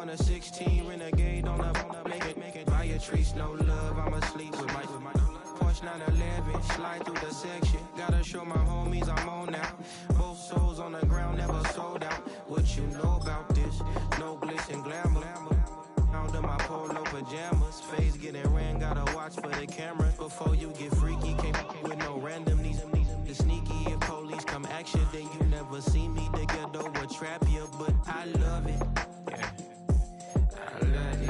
a 16 renegade on a make it buy a trees, no love. I'm asleep with my Porsche 911, slide through the section. Gotta show my homies I'm on now. Both souls on the ground, never sold out. What you know about this? No glitz and glamour. Under my polo pajamas, face getting ran, gotta watch for the camera. Before you get freaky, can't with no randomness. The sneaky, if police come action, then you never see me. The ghetto will trap you, but I love it. Yeah, I love it.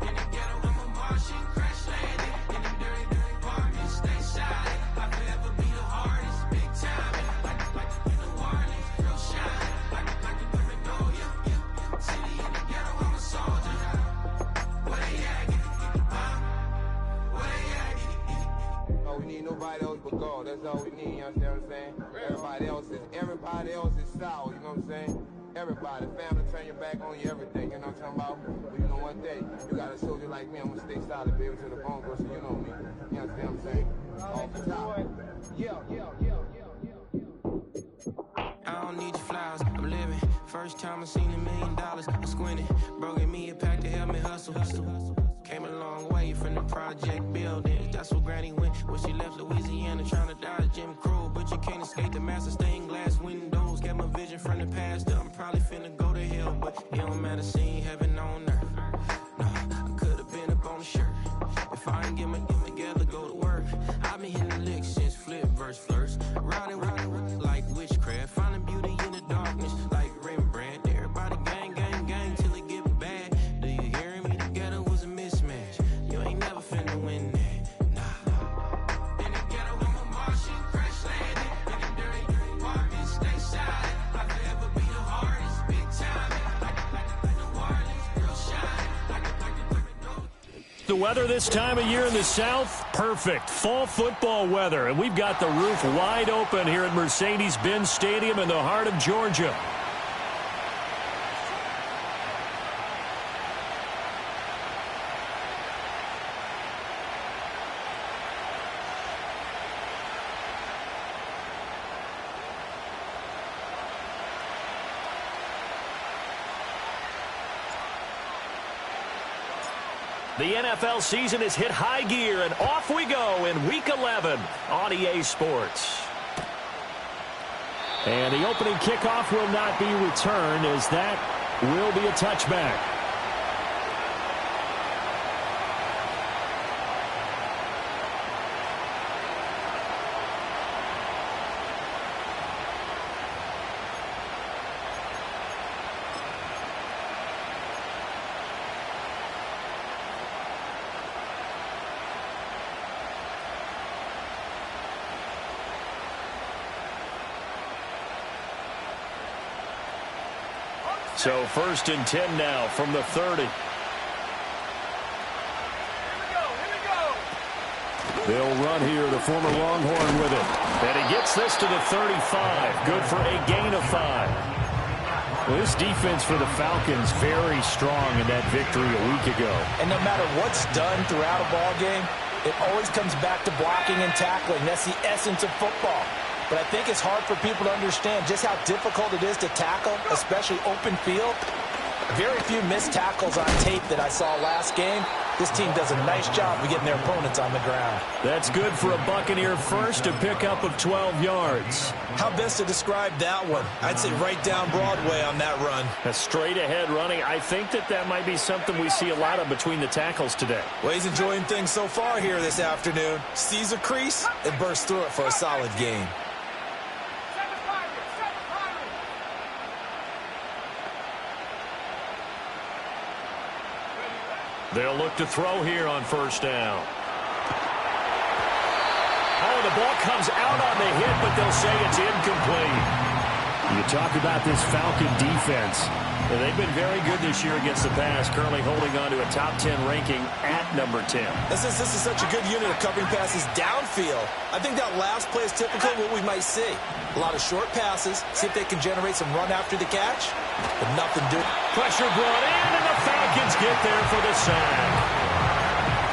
In the ghetto, I'm a Martian, crash landing. In the dirty, dirty apartments, stay silent. I forever be the hardest, big time. Like the New Orleans, real shine. Like the Paranoia. City in the ghetto, I'm a soldier. Where they at? Where they at? Oh, we need nobody else but God. That's all we need, you understand what I'm saying? Everybody else is sour, you know what I'm saying? Everybody, family, turn your back on you, everything, you know what I'm talking about? But you know one thing, you got a soldier like me, I'm gonna stay solid, baby, to the bone, bro, so you know me. You understand what I'm saying? Off the top. I don't need your flowers, I'm living. First time I seen $1 million, I squinted. Broken me a pack to help me hustle. Came a long way from the project buildings. That's where Granny went when she left Louisiana, trying to dodge Jim Crow. But you can't escape the master stained glass windows. Got my vision from the past. I'm probably finna go to hell, but it don't matter. Seeing heaven on earth. No, I could have been up on the shirt. If I ain't get my together, go to work. I've been hitting the licks since flip verse first. Riding like witchcraft, finding beauty in the darkness like Rembrandt. Everybody gang, gang, gang till it get bad. Do you hear me? Together was a mismatch. You ain't never finna win that. Nah. In the ghetto, I'm a Martian, crash landing. In the dirty apartments, stay silent. I forever be the hardest, big time. Like the New Orleans, real shine. The weather this time of year in the South, perfect. Fall football weather, and we've got the roof wide open here at Mercedes-Benz Stadium in the heart of Georgia. The NFL season has hit high gear, and off we go in Week 11 on EA Sports. And the opening kickoff will not be returned, as that will be a touchback. So 1st and 10 now from the 30. They'll run here, the former Longhorn with it. And he gets this to the 35. Good for a gain of 5. Well, this defense for the Falcons very strong in that victory a week ago. And no matter what's done throughout a ball game, it always comes back to blocking and tackling. That's the essence of football. But I think it's hard for people to understand just how difficult it is to tackle, especially open field. Very few missed tackles on tape that I saw last game. This team does a nice job of getting their opponents on the ground. That's good for a Buccaneer first, a pickup of 12 yards. How best to describe that one? I'd say right down Broadway on that run. A straight-ahead running. I think that might be something we see a lot of between the tackles today. Well, he's enjoying things so far here this afternoon. Sees a crease and bursts through it for a solid gain. They'll look to throw here on 1st down. Oh, the ball comes out on the hit, but they'll say it's incomplete. You talk about this Falcon defense. And they've been very good this year against the pass, currently holding on to a top 10 ranking at number 10. This is such a good unit of covering passes downfield. I think that last play is typically what we might see. A lot of short passes, see if they can generate some run after the catch, but nothing doing. Pressure brought in, and the Falcons get there for the sack.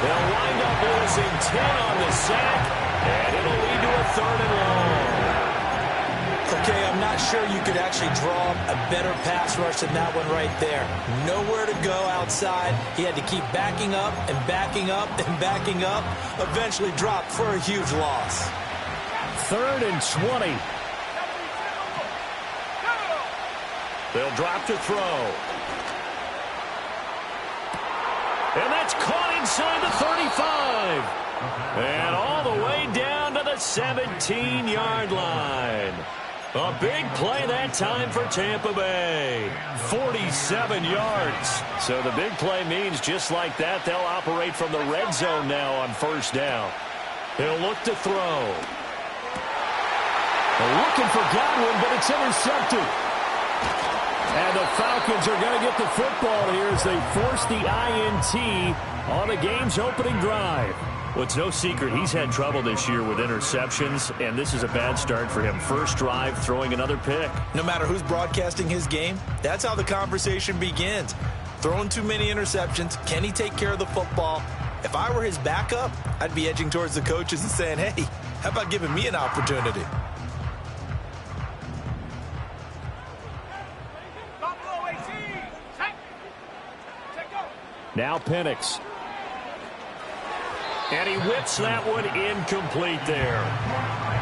They'll wind up losing 10 on the sack, and it'll lead to a 3rd and long. Okay, I'm not sure you could actually draw a better pass rush than that one right there. Nowhere to go outside. He had to keep backing up and backing up and backing up. Eventually dropped for a huge loss. 3rd and 20. They'll drop to throw. And that's caught inside the 35. And all the way down to the 17-yard line. A big play that time for Tampa Bay. 47 yards. So the big play means just like that, they'll operate from the red zone now on 1st down. He'll look to throw. They're looking for Godwin, but it's intercepted. And the Falcons are going to get the football here as they force the INT on the game's opening drive. Well, it's no secret he's had trouble this year with interceptions, and this is a bad start for him. First drive, throwing another pick. No matter who's broadcasting his game, that's how the conversation begins. Throwing too many interceptions. Can he take care of the football? If I were his backup, I'd be edging towards the coaches and saying, hey, how about giving me an opportunity? Now Penix. And he whips that one incomplete there.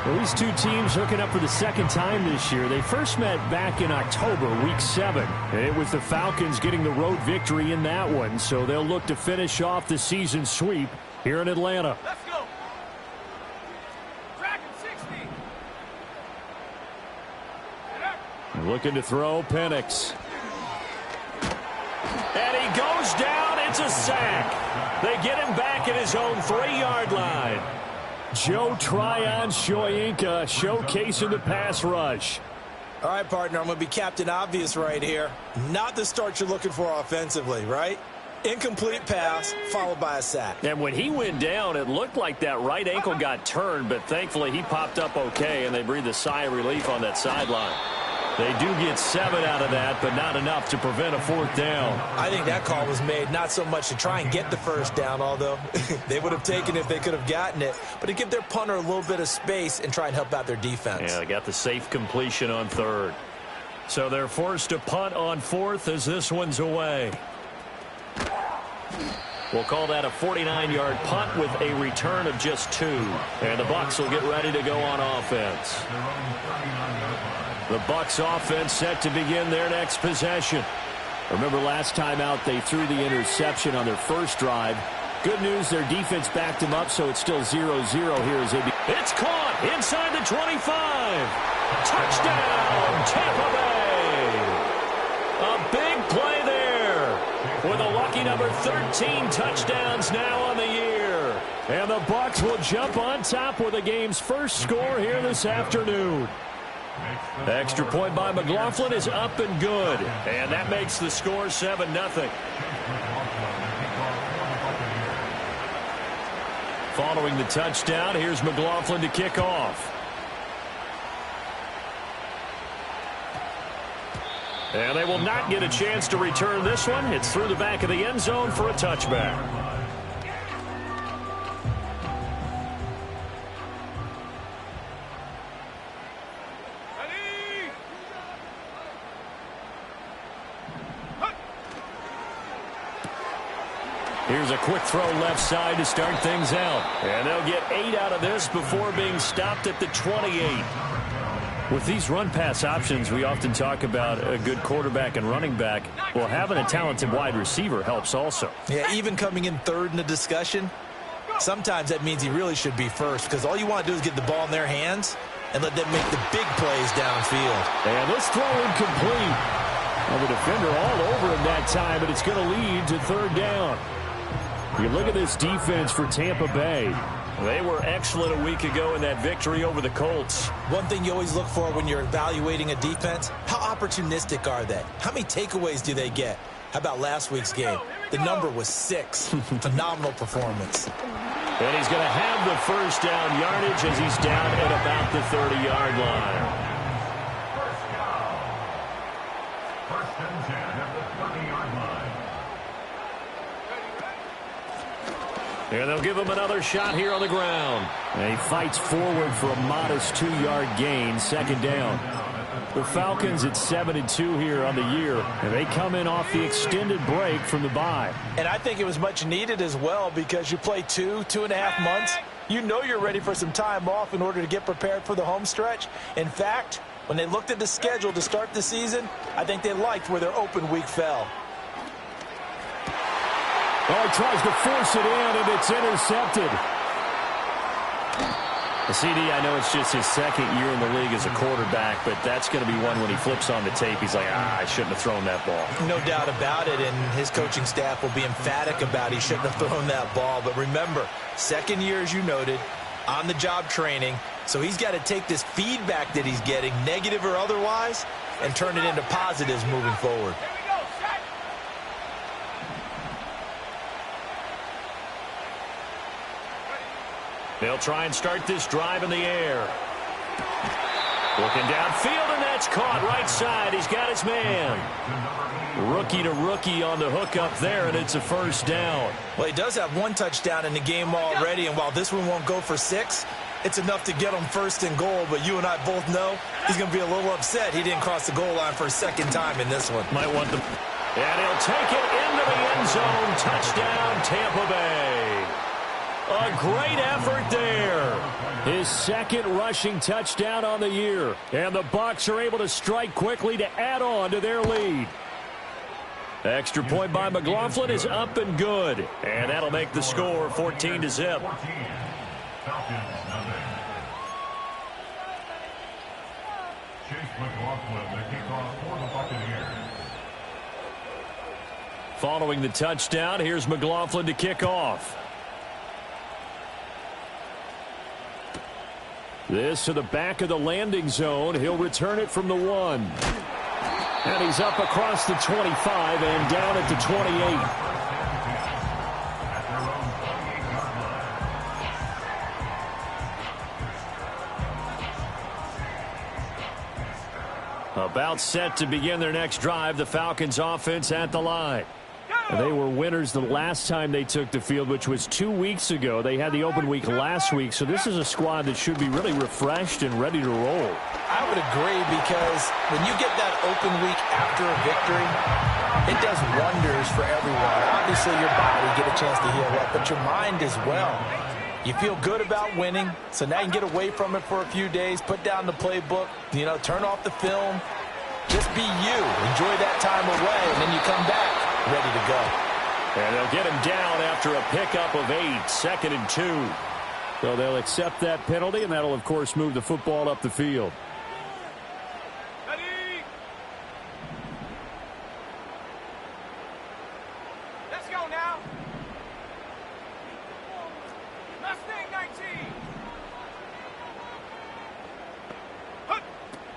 Well, these two teams hooking up for the second time this year. They first met back in October, week 7. And it was the Falcons getting the road victory in that one. So they'll look to finish off the season sweep here in Atlanta. Let's go. Dragon 60. Looking to throw, Penix. And he goes down. It's a sack. They get him back at his own 3-yard line. Joe Tryon-Shoyinka showcasing the pass rush. All right, partner, I'm going to be Captain Obvious right here. Not the start you're looking for offensively, right? Incomplete pass followed by a sack. And when he went down, it looked like that right ankle got turned, but thankfully he popped up okay, and they breathed a sigh of relief on that sideline. They do get 7 out of that, but not enough to prevent a 4th down. I think that call was made not so much to try and get the first down, although they would have taken it if they could have gotten it, but to give their punter a little bit of space and try and help out their defense. Yeah, they got the safe completion on 3rd. So they're forced to punt on 4th as this one's away. We'll call that a 49-yard punt with a return of just 2. And the Bucs will get ready to go on offense. The Bucs offense set to begin their next possession. Remember last time out they threw the interception on their first drive. Good news, their defense backed them up, so it's still 0-0 here as they It's caught inside the 25. Touchdown, Tampa Bay. A big play there with a lucky number 13 touchdowns now on the year. And the Bucs will jump on top with the game's first score here this afternoon. Extra point by McLaughlin is up and good. And that makes the score 7-0. Following the touchdown, here's McLaughlin to kick off. And they will not get a chance to return this one. It's through the back of the end zone for a touchback. Here's a quick throw left side to start things out. And they'll get 8 out of this before being stopped at the 28. With these run-pass options, we often talk about a good quarterback and running back. Well, having a talented wide receiver helps also. Yeah, even coming in 3rd in the discussion, sometimes that means he really should be first because all you want to do is get the ball in their hands and let them make the big plays downfield. And this throw incomplete. And the defender all over him that time, but it's going to lead to 3rd down. You look at this defense for Tampa Bay. They were excellent a week ago in that victory over the Colts. One thing you always look for when you're evaluating a defense, how opportunistic are they? How many takeaways do they get? How about last week's game? The number was 6. Phenomenal performance. And he's going to have the first down yardage as he's down at about the 30-yard line. First and 10 at the 30-yard line. And they'll give him another shot here on the ground. And he fights forward for a modest 2-yard gain, second down. The Falcons at 7-2 here on the year, and they come in off the extended break from the bye. And I think it was much needed as well, because you play 2.5 months. You know you're ready for some time off in order to get prepared for the home stretch. In fact, when they looked at the schedule to start the season, I think they liked where their open week fell. Oh, he tries to force it in, and it's intercepted. The CD, I know it's just his second year in the league as a quarterback, but that's going to be one when he flips on the tape, he's like, I shouldn't have thrown that ball. No doubt about it, and his coaching staff will be emphatic about he shouldn't have thrown that ball. But remember, second year, as you noted, on-the-job training, so he's got to take this feedback that he's getting, negative or otherwise, and turn it into positives moving forward. They'll try and start this drive in the air. Looking downfield, and that's caught right side. He's got his man. Rookie to rookie on the hook up there, and it's a first down. Well, he does have one touchdown in the game already, and while this one won't go for 6, it's enough to get him first and goal. But you and I both know he's going to be a little upset he didn't cross the goal line for a second time in this one. Might want them. And he'll take it into the end zone. Touchdown, Tampa Bay. A great effort there. His second rushing touchdown on the year. And the Bucs are able to strike quickly to add on to their lead. Extra point by McLaughlin is up and good. And that'll make the score 14-0. Chase McLaughlin, the kickoff for the Buccaneers. Following the touchdown, here's McLaughlin to kick off. This to the back of the landing zone. He'll return it from the 1. And he's up across the 25 and down at the 28. About set to begin their next drive. The Falcons offense at the line. They were winners the last time they took the field, which was 2 weeks ago. They had the open week last week, so this is a squad that should be really refreshed and ready to roll. I would agree, because when you get that open week after a victory, it does wonders for everyone. Obviously, your body get a chance to heal up, but your mind as well. You feel good about winning, so now you can get away from it for a few days, put down the playbook, turn off the film, just be you. Enjoy that time away, and then you come back ready to go. And they'll get him down after a pickup of 8, 2nd and 2. So they'll accept that penalty, and that'll, of course, move the football up the field. Ready? Let's go now. Mustang 19.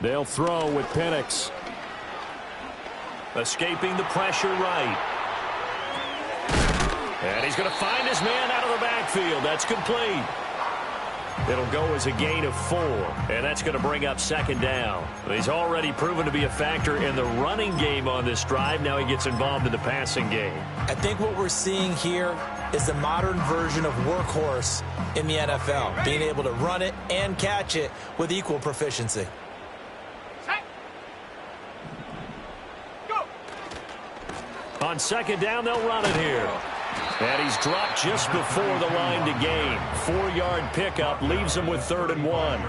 They'll throw with Penix. Escaping the pressure right. And he's going to find his man out of the backfield. That's complete. It'll go as a gain of 4, and that's going to bring up second down. He's already proven to be a factor in the running game on this drive. Now he gets involved in the passing game. I think what we're seeing here is the modern version of workhorse in the NFL, being able to run it and catch it with equal proficiency. On second down, they'll run it here. And he's dropped just before the line to gain. 4-yard pickup leaves him with 3rd and 1.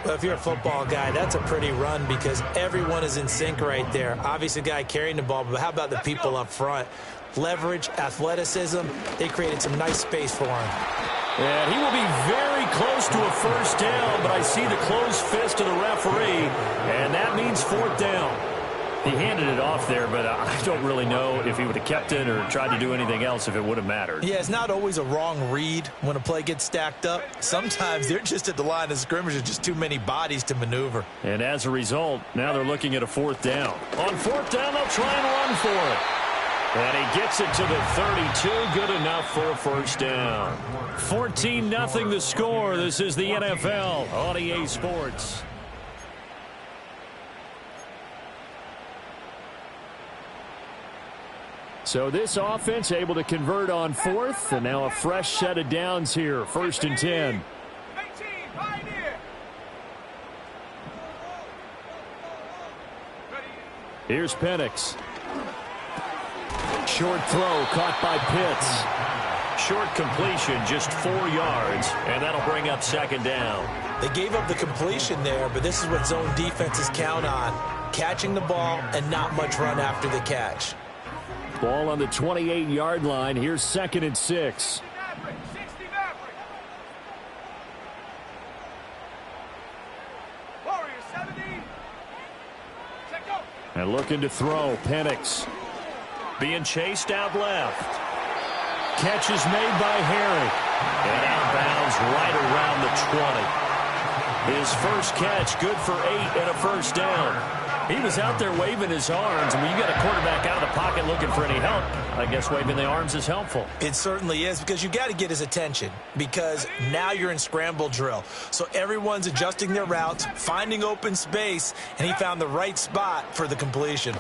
Well, if you're a football guy, that's a pretty run, because everyone is in sync right there. Obviously, the guy carrying the ball, but how about the people up front? Leverage, athleticism, they created some nice space for him. And he will be very close to a first down, but I see the closed fist of the referee, and that means 4th down. He handed it off there, but I don't really know if he would have kept it or tried to do anything else if it would have mattered. Yeah, it's not always a wrong read when a play gets stacked up. Sometimes they're just at the line of scrimmage with just too many bodies to maneuver. And as a result, now they're looking at a 4th down. On 4th down, they'll try and run for it. And he gets it to the 32. Good enough for a first down. 14-0 the score. This is the NFL on EA Sports. So this offense able to convert on 4th, and now a fresh set of downs here. 1st and 10. Here's Penix. Short throw caught by Pitts. Short completion, just 4 yards, and that'll bring up 2nd down. They gave up the completion there, but this is what zone defenses count on. Catching the ball and not much run after the catch. Ball on the 28-yard line. Here's 2nd and 6. And looking to throw, Penix. Being chased out left. Catch is made by Harry. And out of bounds right around the 20. His first catch, good for 8 and a 1st down. He was out there waving his arms, and when you got a quarterback out of the pocket looking for any help, I guess waving the arms is helpful. It certainly is, because you got to get his attention, because now you're in scramble drill. So everyone's adjusting their routes, finding open space, and he found the right spot for the completion.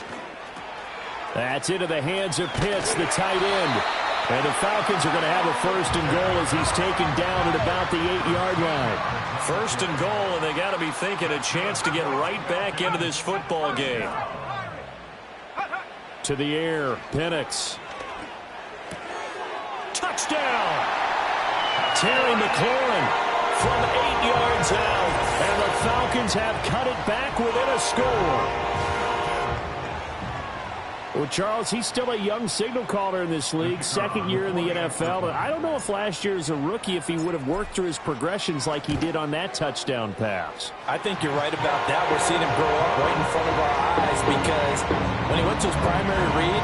That's into the hands of Pitts, the tight end. And the Falcons are going to have a 1st and goal as he's taken down at about the 8-yard line. 1st and goal, and they got to be thinking a chance to get right back into this football game. To the air, Penix. Touchdown! Terry McLaurin from 8 yards out, and the Falcons have cut it back within a score. Well, Charles, he's still a young signal caller in this league, 2nd year in the NFL. And I don't know if last year as a rookie, if he would have worked through his progressions like he did on that touchdown pass. I think you're right about that. We're seeing him grow up right in front of our eyes, because when he went to his primary read,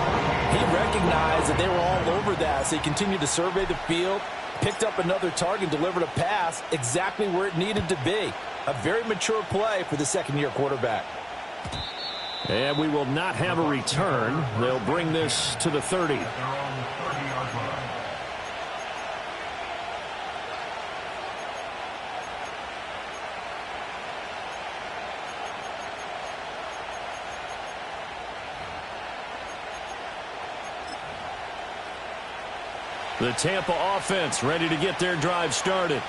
he recognized that they were all over that. So he continued to survey the field, picked up another target, delivered a pass exactly where it needed to be. A very mature play for the 2nd-year quarterback. And we will not have a return. They'll bring this to the 30. They're on the 30-yard line. The Tampa offense ready to get their drive started.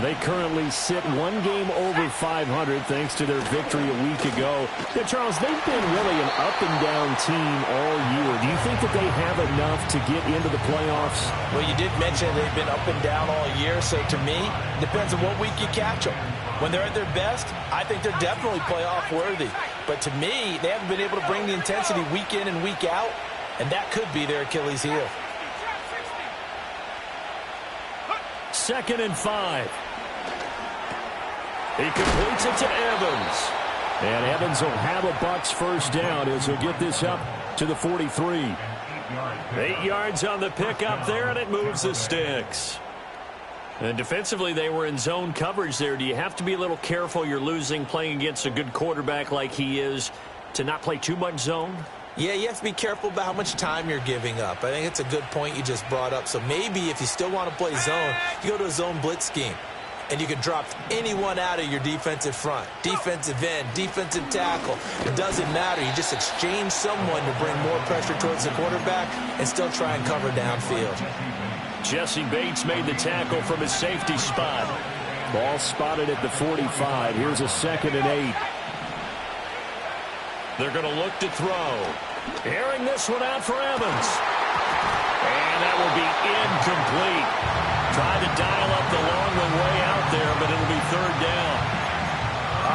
They currently sit 1 game over 500 thanks to their victory a week ago. Yeah, Charles, they've been really an up-and-down team all year. Do you think that they have enough to get into the playoffs? Well, you did mention they've been up and down all year, so to me, it depends on what week you catch them. When they're at their best, I think they're definitely playoff worthy. But to me, they haven't been able to bring the intensity week in and week out, and that could be their Achilles heel. 2nd and 5. He completes it to Evans. And Evans will have a Bucs 1st down as he'll get this up to the 43. 8 yards on the pickup there, and it moves the sticks. And defensively, they were in zone coverage there. Do you have to be a little careful you're losing playing against a good quarterback like he is to not play too much zone? Yeah, you have to be careful about how much time you're giving up. I think it's a good point you just brought up. So maybe if you still want to play zone, you go to a zone blitz scheme. And you can drop anyone out of your defensive front. Defensive end, defensive tackle. It doesn't matter. You just exchange someone to bring more pressure towards the quarterback and still try and cover downfield. Jesse Bates made the tackle from his safety spot. Ball spotted at the 45. Here's a 2nd and 8. They're going to look to throw. Airing this one out for Evans. And that will be incomplete. Tried to dial up the long way out there, but it'll be 3rd down.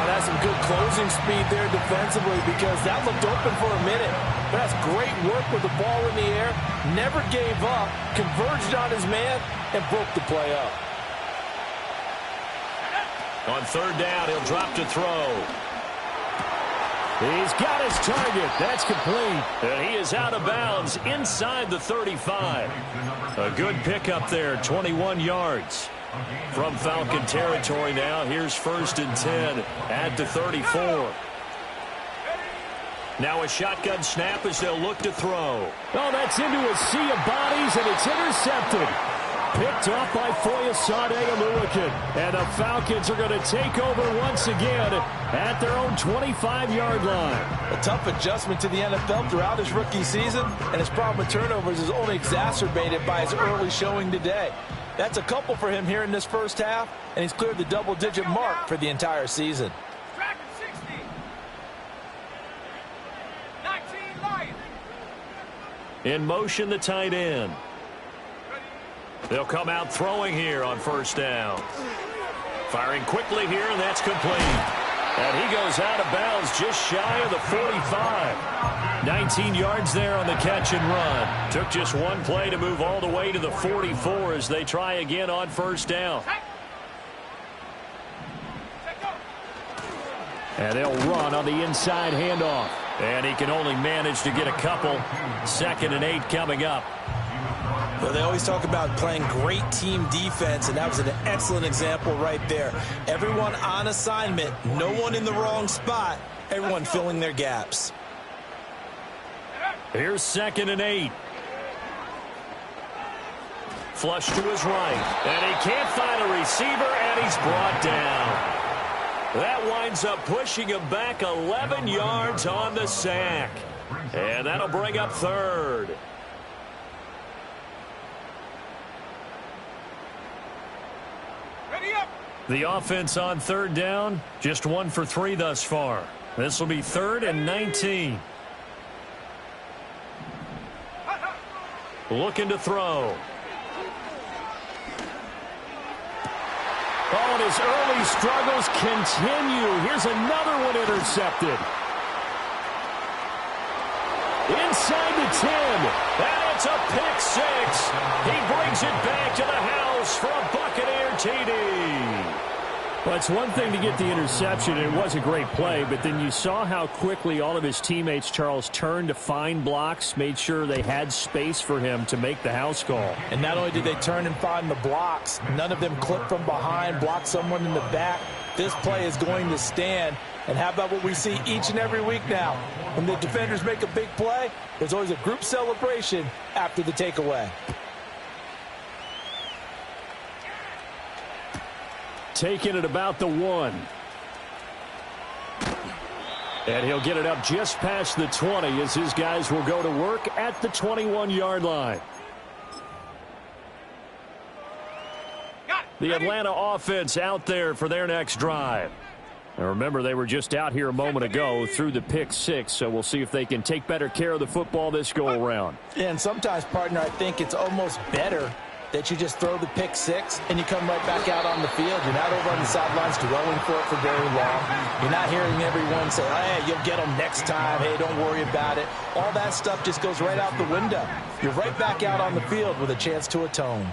That's some good closing speed there defensively, because that looked open for a minute. But that's great work with the ball in the air. Never gave up, converged on his man, and broke the play up. On 3rd down, he'll drop to throw. He's got his target. That's complete. And he is out of bounds inside the 35. A good pickup there, 21 yards. From Falcon territory now, here's 1st and 10 at the 34. Now a shotgun snap as they'll look to throw. Oh, that's into a sea of bodies, and it's intercepted. Picked off by Foyesade Oluwakan. And the Falcons are going to take over once again at their own 25-yard line. A tough adjustment to the NFL throughout his rookie season, and his problem with turnovers is only exacerbated by his early showing today. That's a couple for him here in this first half, and he's cleared the double-digit mark for the entire season. Tracking 60. 19 Lions. In motion, the tight end. They'll come out throwing here on first down. Firing quickly here, and that's complete. And he goes out of bounds just shy of the 45. 19 yards there on the catch and run. Took just one play to move all the way to the 44 as they try again on first down. And they'll run on the inside handoff. And he can only manage to get a couple. 2nd and 8 coming up. Well, they always talk about playing great team defense, and that was an excellent example right there. Everyone on assignment, no one in the wrong spot, everyone filling their gaps. Here's 2nd and 8. Flush to his right. And he can't find a receiver, and he's brought down. That winds up pushing him back 11 yards on the sack. And that'll bring up 3rd. The offense on 3rd down, just 1 for 3 thus far. This will be 3rd and 19. Looking to throw. Oh, and his early struggles continue. Here's another one intercepted. Inside the 10. And it's a pick 6. He brings it back to the house for a Buccaneer TD. Well, it's one thing to get the interception, and it was a great play, but then you saw how quickly all of his teammates, Charles, turned to find blocks, made sure they had space for him to make the house call. And not only did they turn and find the blocks, none of them clipped from behind, blocked someone in the back. This play is going to stand. And how about what we see each and every week now? When the defenders make a big play, there's always a group celebration after the takeaway. Taking it about the 1. And he'll get it up just past the 20 as his guys will go to work at the 21-yard line. The Atlanta offense out there for their next drive. Now remember, they were just out here a moment ago through the pick 6, so we'll see if they can take better care of the football this go-around. And sometimes, partner, I think it's almost better that you just throw the pick 6 and you come right back out on the field. You're not over on the sidelines dwelling for it for very long. You're not hearing everyone say, hey, you'll get them next time. Hey, don't worry about it. All that stuff just goes right out the window. You're right back out on the field with a chance to atone.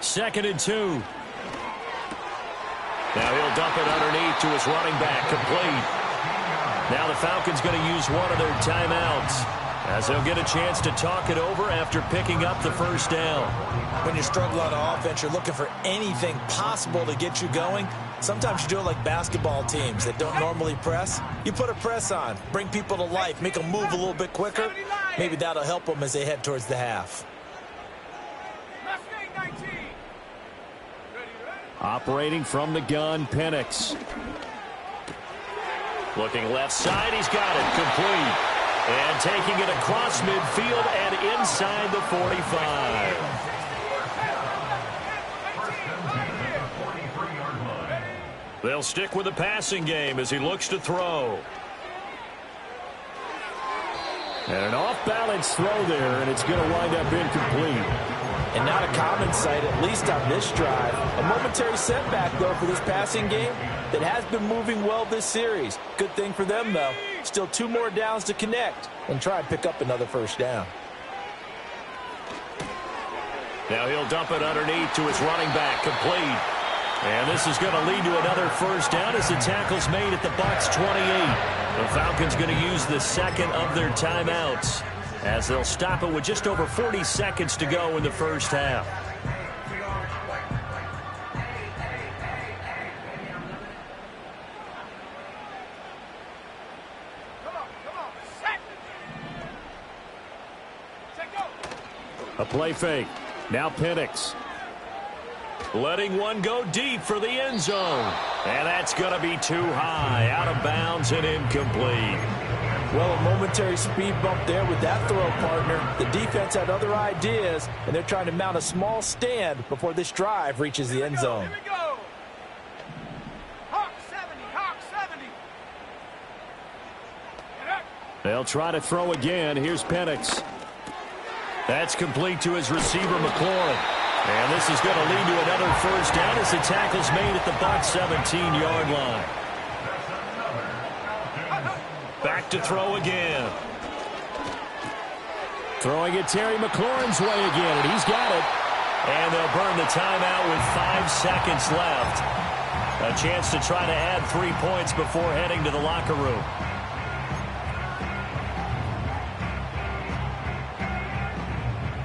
2nd and 2. Now he'll dump it underneath to his running back, complete. Now the Falcons going to use one of their timeouts as they'll get a chance to talk it over after picking up the first down. When you struggle on offense, you're looking for anything possible to get you going. Sometimes you do it like basketball teams that don't normally press. You put a press on, bring people to life, make them move a little bit quicker. Maybe that'll help them as they head towards the half. Operating from the gun, Penix. Looking left side, he's got it, complete. And taking it across midfield and inside the 45. They'll stick with the passing game as he looks to throw. And an off-balance throw there, and it's going to wind up incomplete. And not a common sight, at least on this drive. A momentary setback, though, for this passing game that has been moving well this series. Good thing for them, though. Still 2 more downs to connect and try and pick up another first down. Now he'll dump it underneath to his running back, complete. And this is going to lead to another first down as the tackle's made at the Bucs 28. The Falcons going to use the 2nd of their timeouts as they'll stop it with just over 40 seconds to go in the first half. A play fake. Now Penix. letting one go deep for the end zone. And that's going to be too high, out of bounds and incomplete. Well, a momentary speed bump there with that throw, partner. The defense had other ideas, and they're trying to mount a small stand before this drive reaches the end zone. Here we go. Hawk 70, Hawk 70. They'll try to throw again. Here's Penix. That's complete to his receiver, McLaurin. And this is going to lead to another first down as the tackle's made at the Bucs 17-yard line. Back to throw again. Throwing it Terry McLaurin's way again, and he's got it. And they'll burn the timeout with 5 seconds left. A chance to try to add 3 points before heading to the locker room.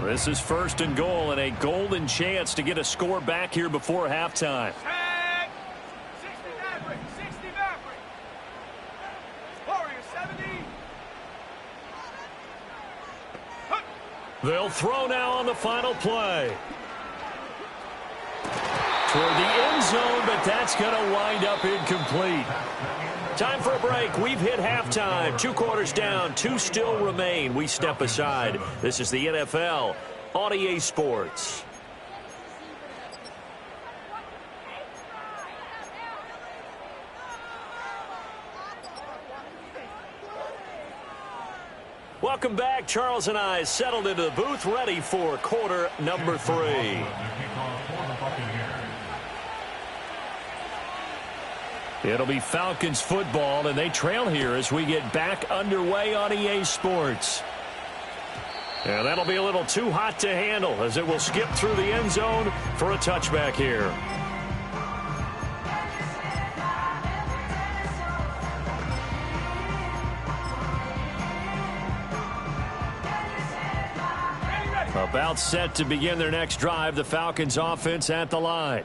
This is 1st and goal and a golden chance to get a score back here before halftime. 60 Maverick, 60 Maverick. Warrior 70. They'll throw now on the final play. Toward the end zone, but that's going to wind up incomplete. Time for a break. We've hit halftime. 2 quarters down. 2 still remain. We step aside. This is the NFL on EA Sports. Welcome back. Charles and I settled into the booth, ready for quarter number 3. It'll be Falcons football, and they trail here as we get back underway on EA Sports. And that'll be a little too hot to handle as it will skip through the end zone for a touchback here. About set to begin their next drive, the Falcons offense at the line.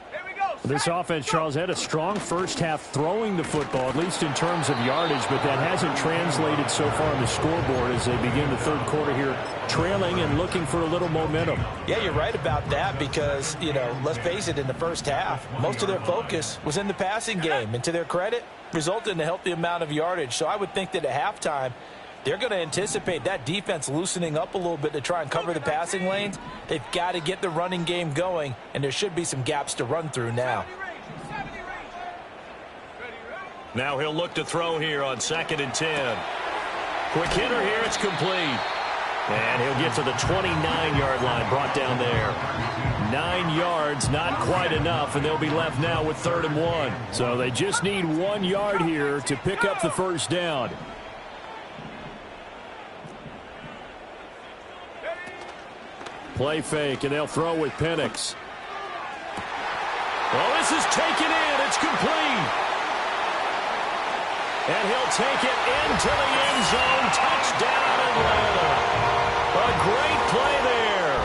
This offense, Charles, had a strong first half throwing the football, at least in terms of yardage, but that hasn't translated so far on the scoreboard as they begin the third quarter here, trailing and looking for a little momentum. Yeah, you're right about that because, let's face it, in the first half, most of their focus was in the passing game, and to their credit, resulted in a healthy amount of yardage. So I would think that at halftime, they're going to anticipate that defense loosening up a little bit to try and cover the passing lanes. They've got to get the running game going, and there should be some gaps to run through now. Now he'll look to throw here on 2nd and 10. Quick hitter here, it's complete. And he'll get to the 29-yard line, brought down there. 9 yards, not quite enough, and they'll be left now with 3rd and 1. So they just need 1 yard here to pick up the first down. Play fake, and they'll throw with Penix. Well, this is taken in. It's complete. And he'll take it into the end zone. Touchdown, Atlanta. A great play there.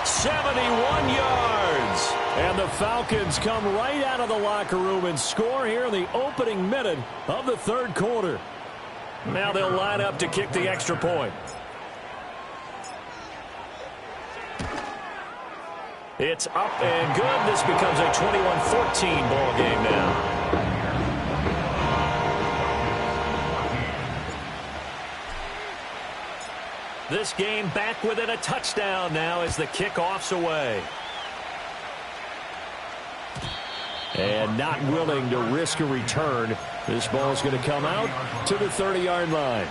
71 yards. And the Falcons come right out of the locker room and score here in the opening minute of the third quarter. Now they'll line up to kick the extra point. It's up and good. This becomes a 21-14 ball game now. This game back within a touchdown now as the kickoff's away. And not willing to risk a return. This ball's going to come out to the 30-yard line.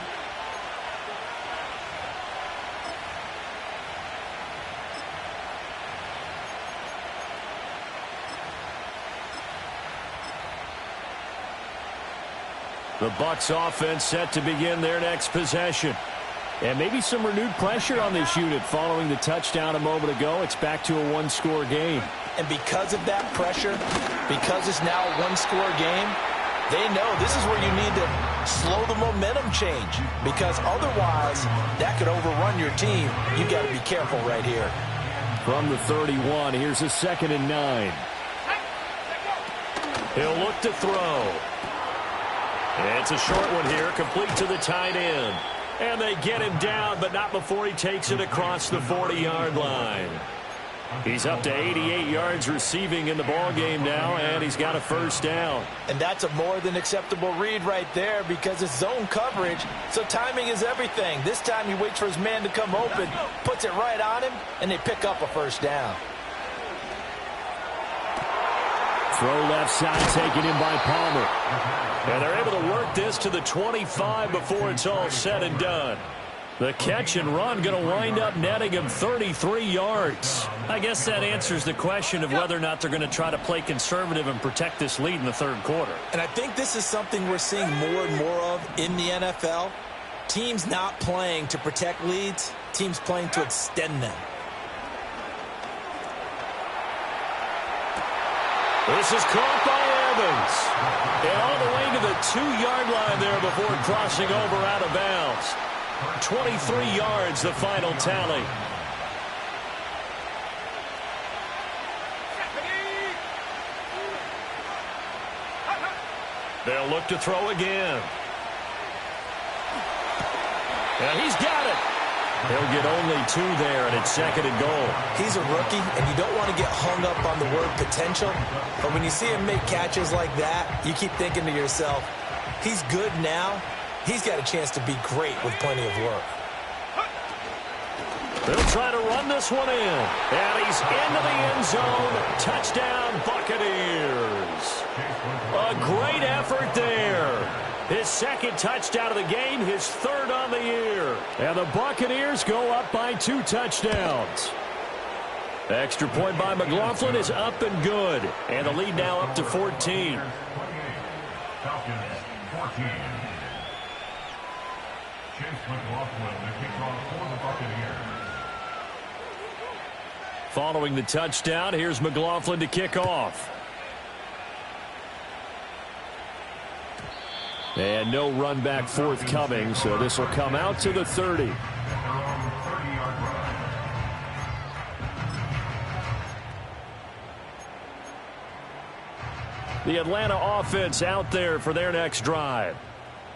The Bucs offense set to begin their next possession. And maybe some renewed pressure on this unit following the touchdown a moment ago. It's back to a one-score game. And because of that pressure, because it's now a one-score game, they know this is where you need to slow the momentum change. Because otherwise, that could overrun your team. You've got to be careful right here. From the 31, here's a 2nd and 9. He'll look to throw. It's a short one here, complete to the tight end. And they get him down, but not before he takes it across the 40-yard line. He's up to 88 yards receiving in the ballgame now, and he's got a first down. And that's a more than acceptable read right there because it's zone coverage, so timing is everything. This time he waits for his man to come open, puts it right on him, and they pick up a first down. Throw left side taken in by Palmer. And they're able to work this to the 25 before it's all said and done. The catch and run going to wind up netting him 33 yards. I guess that answers the question of whether or not they're going to try to play conservative and protect this lead in the third quarter. And I think this is something we're seeing more and more of in the NFL. Teams not playing to protect leads, teams playing to extend them. This is caught by Evans. And all the way to the 2-yard line there before crossing over out of bounds. 23 yards, the final tally. They'll look to throw again. And he's got it. He'll get only 2 there, and it's second and goal. He's a rookie, and you don't want to get hung up on the word potential. But when you see him make catches like that, you keep thinking to yourself, he's good now. He's got a chance to be great with plenty of work. They'll try to run this one in. And he's into the end zone. Touchdown, Buccaneers. A great effort there. His second touchdown of the game, his third on the year. And the Buccaneers go up by 2 touchdowns. Extra point by McLaughlin is up and good. And the lead now up to 14. Falcons 14. Chase McLaughlin, the kickoff for the Buccaneers. Following the touchdown, here's McLaughlin to kick off. And no run back forthcoming, so this will come out to the 30. The Atlanta offense out there for their next drive.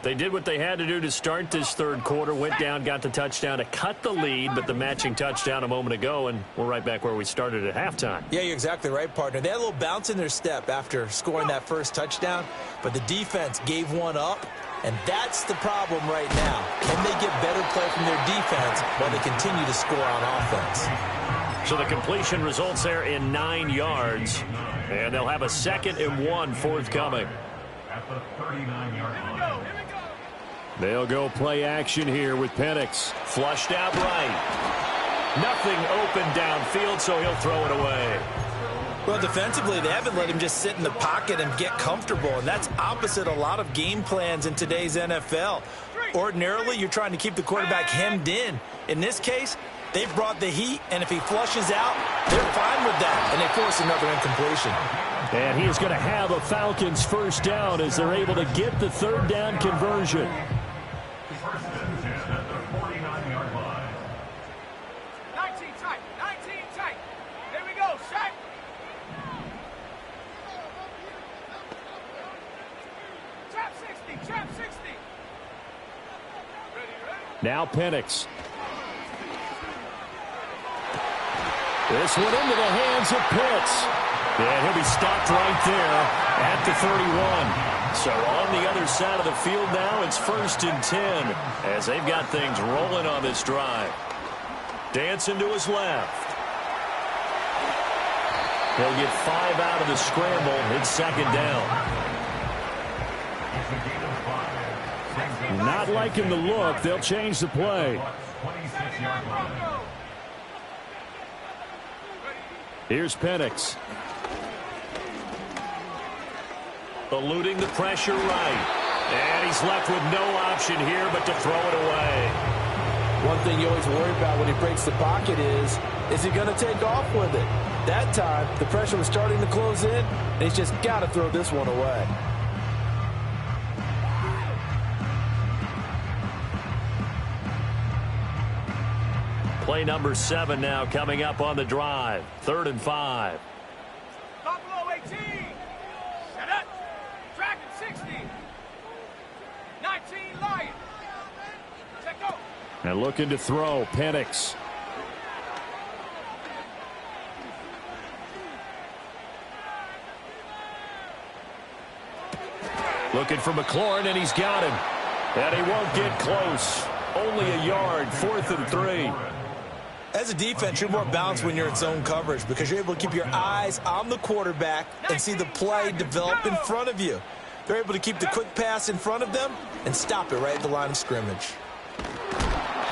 They did what they had to do to start this third quarter, went down, got the touchdown to cut the lead, but the matching touchdown a moment ago, and we're right back where we started at halftime. Yeah, you're exactly right, partner. They had a little bounce in their step after scoring that first touchdown, but the defense gave one up, and that's the problem right now. Can they get better play from their defense while they continue to score on offense? So the completion results there in 9 yards, and they'll have a 2nd and 1 forthcoming. At the 39-yard line. They'll go play action here with Penix. Flushed out right. Nothing open downfield, so he'll throw it away. Well, defensively, they haven't let him just sit in the pocket and get comfortable, and that's opposite a lot of game plans in today's NFL. Ordinarily, you're trying to keep the quarterback hemmed in. In this case, they've brought the heat, and if he flushes out, they're fine with that, and they force another incompletion. And he is going to have a Falcons first down as they're able to get the 3rd down conversion. First and 10 at the 49-yard line. 19 tight, 19 tight. There we go, Shaq. Trap 60, trap 60. Now Penix. This one into the hands of Pitts. And he'll be stopped right there at the 31. So on the other side of the field now, it's 1st and 10 as they've got things rolling on this drive. Dancing to his left. He'll get 5 out of the scramble. It's 2nd down. Not liking the look. They'll change the play. 26-yard line. Here's Penix. Eluding the pressure right. And he's left with no option here but to throw it away. One thing you always worry about when he breaks the pocket is he going to take off with it? That time, the pressure was starting to close in, and he's just got to throw this one away. Play number 7 now coming up on the drive. 3rd and 5. Buffalo 18. Shut up. Dragon 60. 19 Lion. Check go. And looking to throw, Penix. Looking for McLaurin, and he's got him. And he won't get close. Only a yard, 4th and 3. As a defense, you're more balanced when you're in zone coverage because you're able to keep your eyes on the quarterback and see the play develop in front of you. They're able to keep the quick pass in front of them and stop it right at the line of scrimmage.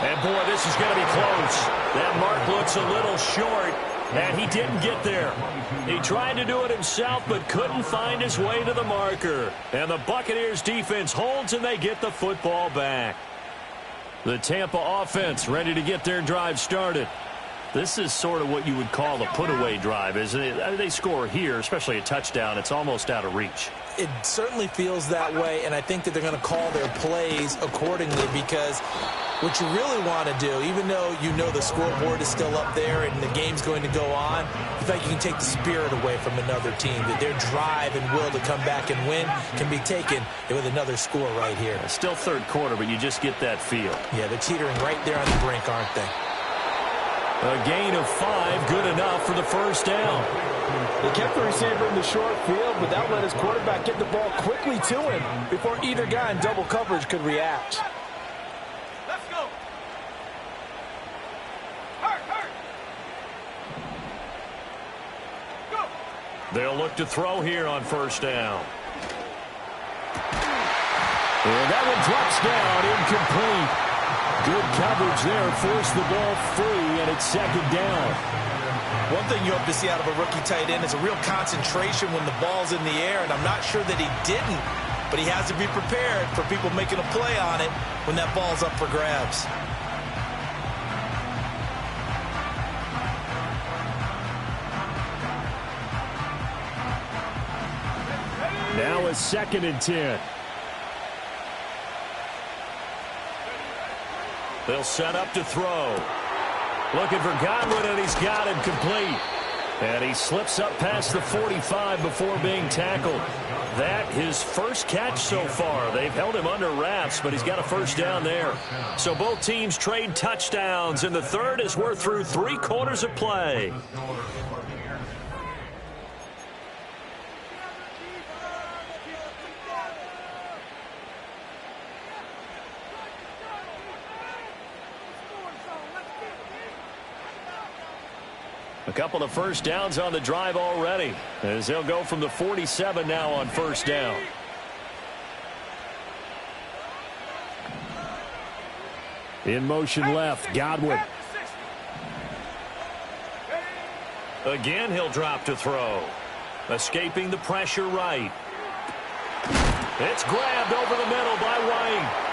And, boy, this is going to be close. That mark looks a little short, and he didn't get there. He tried to do it himself but couldn't find his way to the marker. And the Buccaneers defense holds, and they get the football back. The Tampa offense ready to get their drive started. This is sort of what you would call a put-away drive, isn't it? They score here, especially a touchdown. It's almost out of reach. It certainly feels that way, and I think that they're going to call their plays accordingly because what you really want to do, even though you know the scoreboard is still up there and the game's going to go on, you think you can take the spirit away from another team, that their drive and will to come back and win can be taken with another score right here. Still third quarter, but you just get that feel. Yeah, they're teetering right there on the brink, aren't they? A gain of 5, good enough for the first down. They kept the receiver in the short field, but that let his quarterback get the ball quickly to him before either guy in double coverage could react. Let's go. Hurt. Go. They'll look to throw here on first down. And that one drops down, incomplete. Good coverage there, forced the ball free, and it's second down. One thing you hope to see out of a rookie tight end is a real concentration when the ball's in the air, and I'm not sure that he didn't, but he has to be prepared for people making a play on it when that ball's up for grabs. Now a 2nd and 10. They'll set up to throw. Looking for Godwin, and he's got him complete. And he slips up past the 45 before being tackled. That his first catch so far. They've held him under wraps, but he's got a first down there. So both teams trade touchdowns, and the third as we're through 3 quarters of play. A couple of first downs on the drive already, as they'll go from the 47 now on first down. In motion left, Godwin. Again, he'll drop to throw. Escaping the pressure right. It's grabbed over the middle by White.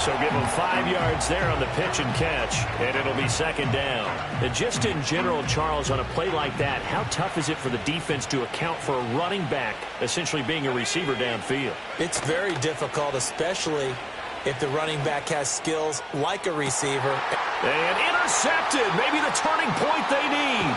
So give him 5 yards there on the pitch and catch, and it'll be second down. And just in general, Charles, on a play like that, how tough is it for the defense to account for a running back essentially being a receiver downfield? It's very difficult, especially if the running back has skills like a receiver. And intercepted, maybe the turning point they need.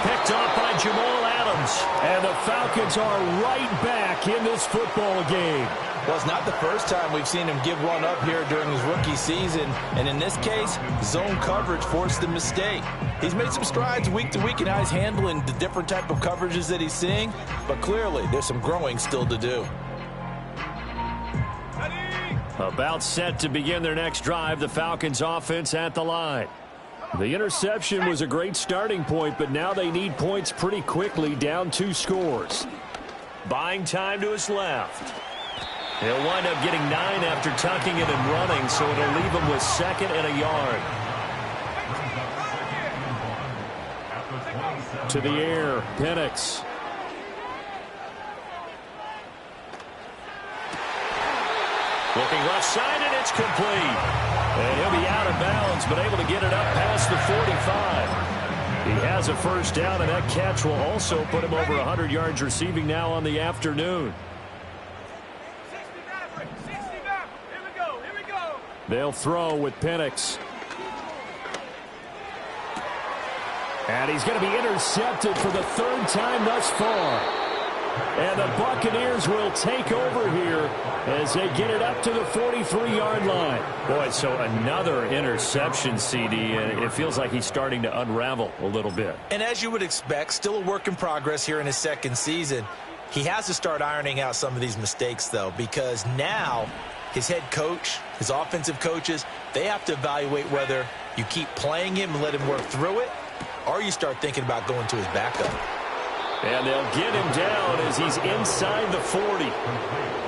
Picked off by Jamal Adams, and the Falcons are right back in this football game. Well, it's not the first time we've seen him give one up here during his rookie season. And in this case, zone coverage forced the mistake. He's made some strides week to week in how he's handling the different type of coverages that he's seeing. But clearly, there's some growing still to do. About set to begin their next drive, the Falcons offense at the line. The interception was a great starting point, but now they need points pretty quickly, down 2 scores. Buying time to his left. He'll wind up getting 9 after tucking it and running, so it'll leave him with 2nd and a yard. To the air, Penix. Looking left side, and it's complete. And he'll be out of bounds, but able to get it up past the 45. He has a first down, and that catch will also put him over 100 yards receiving now on the afternoon. They'll throw with Penix. And he's going to be intercepted for the 3rd time thus far. And the Buccaneers will take over here as they get it up to the 43-yard line. Boy, so another interception, CD, and it feels like he's starting to unravel a little bit. And as you would expect, still a work in progress here in his 2nd season. He has to start ironing out some of these mistakes, though, because now his head coach, his offensive coaches, they have to evaluate whether you keep playing him and let him work through it, or you start thinking about going to his backup. And they'll get him down as he's inside the 40.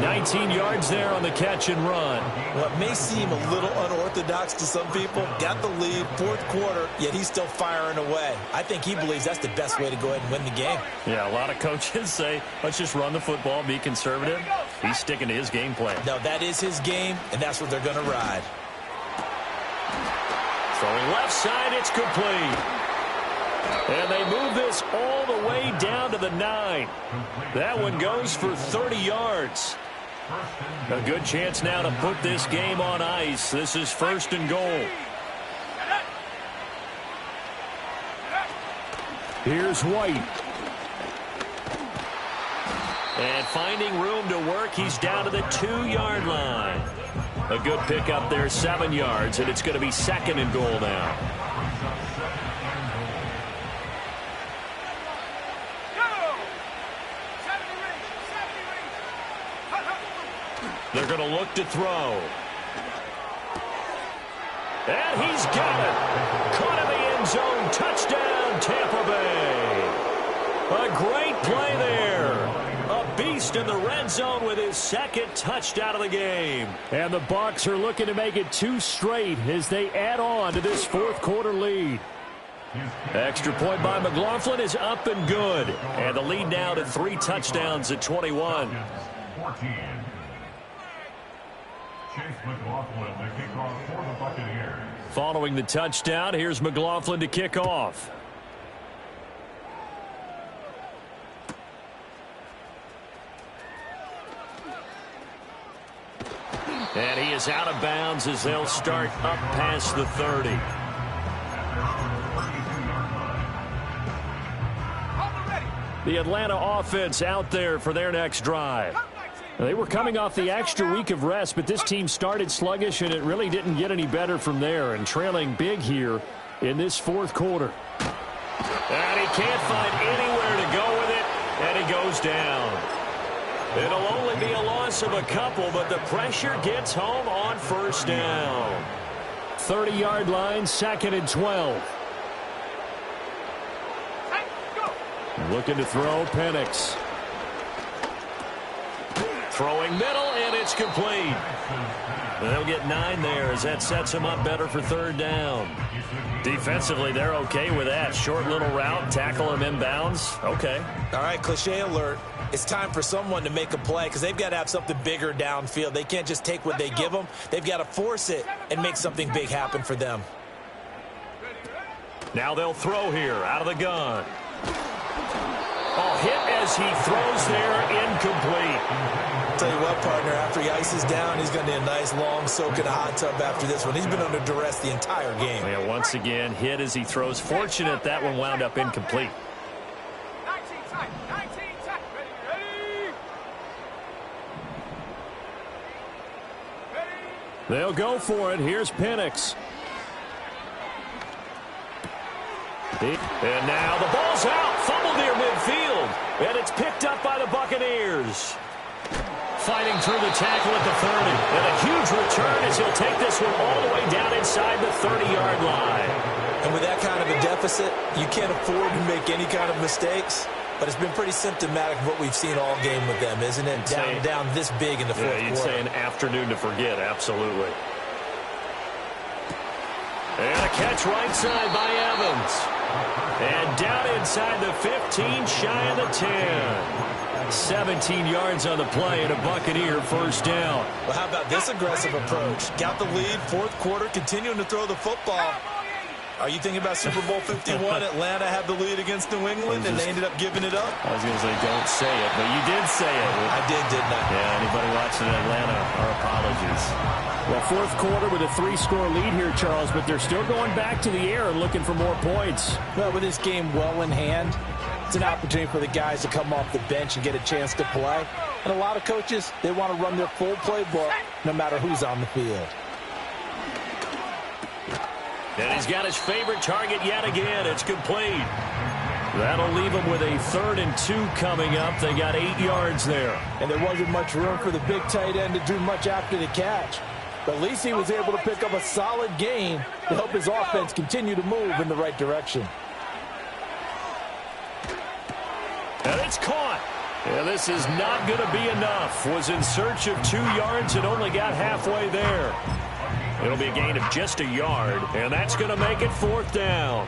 19 yards there on the catch and run. Well, it may seem a little unorthodox to some people. Got the lead, fourth quarter, yet he's still firing away. I think he believes that's the best way to go ahead and win the game. Yeah, a lot of coaches say, let's just run the football, be conservative. He's sticking to his game plan. No, that is his game, and that's what they're going to ride. Throwing left side, it's complete. And they move this all the way down to the 9. That one goes for 30 yards. A good chance now to put this game on ice. This is 1st and goal. Here's White. And finding room to work, he's down to the 2-yard line. A good pickup there, 7 yards, and it's going to be 2nd and goal now. They're going to look to throw. And he's got it. Caught in the end zone. Touchdown, Tampa Bay. A great play there. A beast in the red zone with his 2nd touchdown of the game. And the Bucs are looking to make it 2 straight as they add on to this 4th quarter lead. Extra point by McLaughlin is up and good. And the lead now to 3 touchdowns at 21. 14. Chase McLaughlin, the kickoff for the Buccaneers. Following the touchdown, here's McLaughlin to kick off. And he is out of bounds as they'll start up past the 30. The Atlanta offense out there for their next drive. They were coming off the extra week of rest, but this team started sluggish, and it really didn't get any better from there, and trailing big here in this 4th quarter. And he can't find anywhere to go with it, and he goes down. It'll only be a loss of a couple, but the pressure gets home on 1st down. 30-yard line, 2nd and 12. Looking to throw, Penix. Throwing middle, and it's complete. They'll get 9 there as that sets them up better for 3rd down. Defensively, they're okay with that. Short little route, tackle him inbounds. Okay. All right, cliche alert. It's time for someone to make a play because they've got to have something bigger downfield. They can't just take what they give them. They've got to force it and make something big happen for them. Now they'll throw here out of the gun. Oh, hit as he throws there, incomplete. Tell you what, partner, after he ices down, he's going to need a nice long soak in a hot tub after this one. He's been under duress the entire game. Yeah, once again, hit as he throws. Fortunate that one wound up incomplete. 19 tight, 19 tight. Ready. They'll go for it. Here's Penix. And now the ball's out. Fumbled near midfield. And it's picked up by the Buccaneers. Fighting through the tackle at the 30. And a huge return as he'll take this one all the way down inside the 30-yard line. And with that kind of a deficit, you can't afford to make any kind of mistakes. But it's been pretty symptomatic of what we've seen all game with them, isn't it? Down this big in the fourth quarter. You'd say an afternoon to forget, absolutely. And a catch right side by Evans. And down inside the 15, shy of the 10. 17 yards on the play and a Buccaneer 1st down. Well, how about this aggressive approach? Got the lead, fourth quarter, continuing to throw the football. Are you thinking about Super Bowl 51? Atlanta had the lead against New England, and they ended up giving it up? I was going to say, don't say it, but you did say it. I didn't I? Yeah, anybody watching Atlanta, our apologies. Well, fourth quarter with a 3-score lead here, Charles, but they're still going back to the air and looking for more points. Well, with this game well in hand, it's an opportunity for the guys to come off the bench and get a chance to play. And a lot of coaches, they want to run their full playbook no matter who's on the field. And he's got his favorite target yet again. It's complete. That'll leave them with a 3rd and 2 coming up. They got 8 yards there. And there wasn't much room for the big tight end to do much after the catch. But at least he was able to pick up a solid gain to help his offense continue to move in the right direction. And it's caught. Yeah, this is not going to be enough. Was in search of 2 yards and only got halfway there. It'll be a gain of just a yard, and that's going to make it 4th down.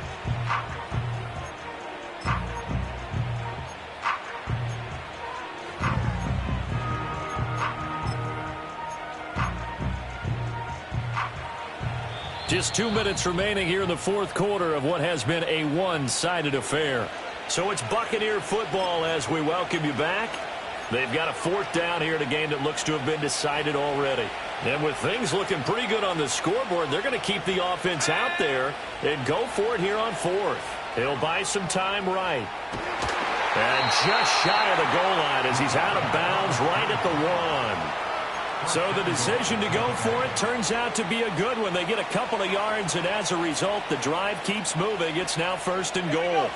Just 2 minutes remaining here in the 4th quarter of what has been a one-sided affair. So it's Buccaneer football as we welcome you back. They've got a 4th down here in a game that looks to have been decided already. And with things looking pretty good on the scoreboard, they're going to keep the offense out there and go for it here on 4th. It'll buy some time right. And just shy of the goal line as he's out of bounds right at the 1. So the decision to go for it turns out to be a good one. They get a couple of yards, and as a result, the drive keeps moving. It's now 1st and goal.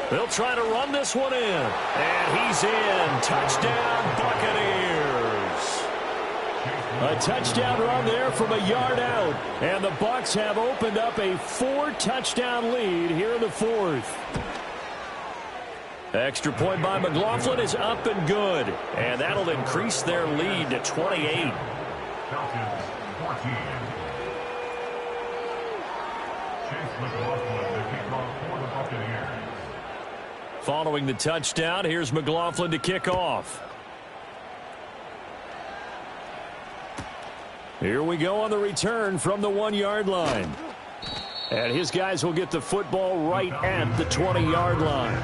They'll try to run this one in. And he's in. Touchdown, Buccaneers. A touchdown run there from a yard out. And the Bucs have opened up a 4-touchdown lead here in the 4th. Extra point by McLaughlin is up and good. And that'll increase their lead to 28. Falcons 14. Chase McLaughlin, the kickoff for the Buccaneers. Following the touchdown, here's McLaughlin to kick off. Here we go on the return from the 1-yard line. And his guys will get the football right at the 20-yard line.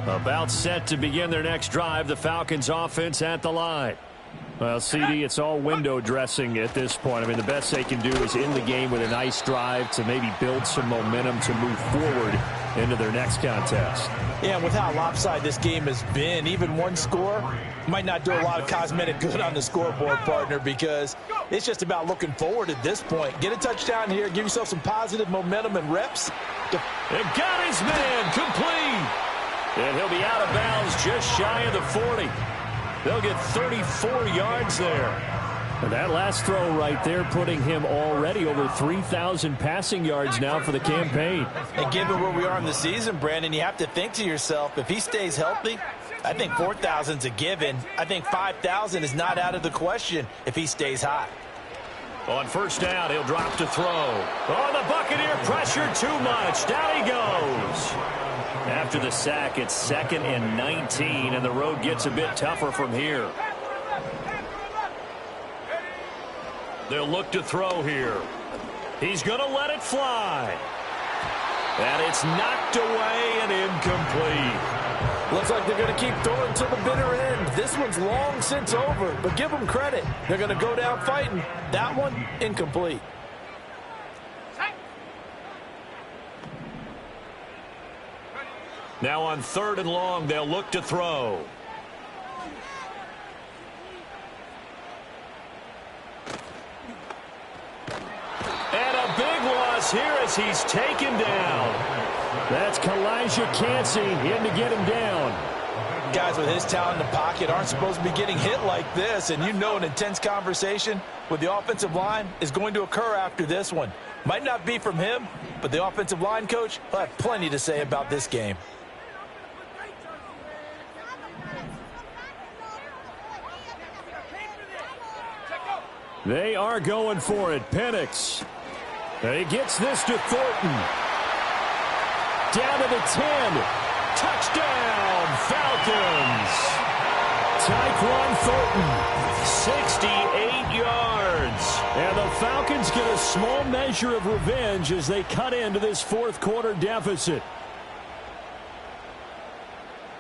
About set to begin their next drive, the Falcons offense at the line. Well, CD, it's all window dressing at this point. I mean, the best they can do is end the game with a nice drive to maybe build some momentum to move forward into their next contest. Yeah, and with how lopsided this game has been, even one score might not do a lot of cosmetic good on the scoreboard, partner, because it's just about looking forward at this point. Get a touchdown here, give yourself some positive momentum and reps. And got his man complete. And he'll be out of bounds just shy of the 40. They'll get 34 yards there. And that last throw right there putting him already over 3,000 passing yards now for the campaign. And given where we are in the season, Brandon, you have to think to yourself, if he stays healthy, I think 4,000's a given. I think 5,000 is not out of the question if he stays hot. On 1st down, he'll drop to throw. Oh, the Buccaneer pressure too much. Down he goes. After the sack, it's 2nd and 19, and the road gets a bit tougher from here. They'll look to throw here. He's going to let it fly. And it's knocked away and incomplete. Looks like they're going to keep throwing to the bitter end. This one's long since over, but give them credit. They're going to go down fighting. That one, incomplete. Now on 3rd and long, they'll look to throw. And a big loss here as he's taken down. That's Kalijah Cansey in to get him down. Guys with his talent in the pocket aren't supposed to be getting hit like this, and you know an intense conversation with the offensive line is going to occur after this one. Might not be from him, but the offensive line coach will have plenty to say about this game. They are going for it. Penix. He gets this to Thornton. Down to the 10. Touchdown, Falcons. Tyquan Thornton, 68 yards. And the Falcons get a small measure of revenge as they cut into this 4th quarter deficit.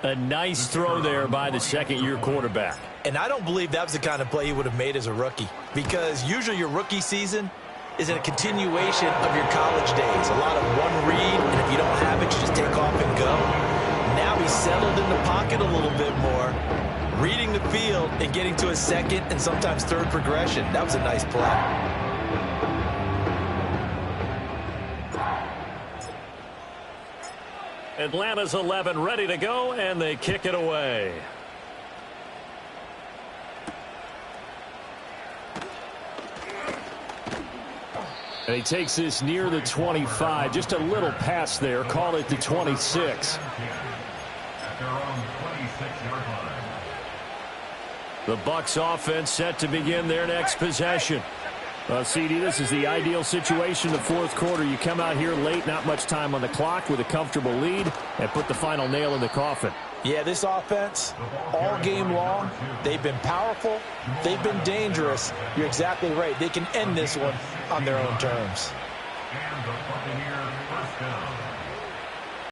A nice throw there by the 2nd-year quarterback. And I don't believe that was the kind of play he would have made as a rookie, because usually your rookie season is a continuation of your college days. A lot of one read, and if you don't have it, you just take off and go. Now he's settled in the pocket a little bit more, reading the field and getting to a second and sometimes third progression. That was a nice play. Atlanta's 11 ready to go, and they kick it away. And he takes this near the 25. Just a little pass there. Call it the 26. The Bucs offense set to begin their next possession. CD, this is the ideal situation, the fourth quarter. You come out here late, not much time on the clock, with a comfortable lead, and put the final nail in the coffin. Yeah, this offense, all game long, they've been powerful, they've been dangerous. You're exactly right. They can end this one on their own terms. And the Buccaneers first down.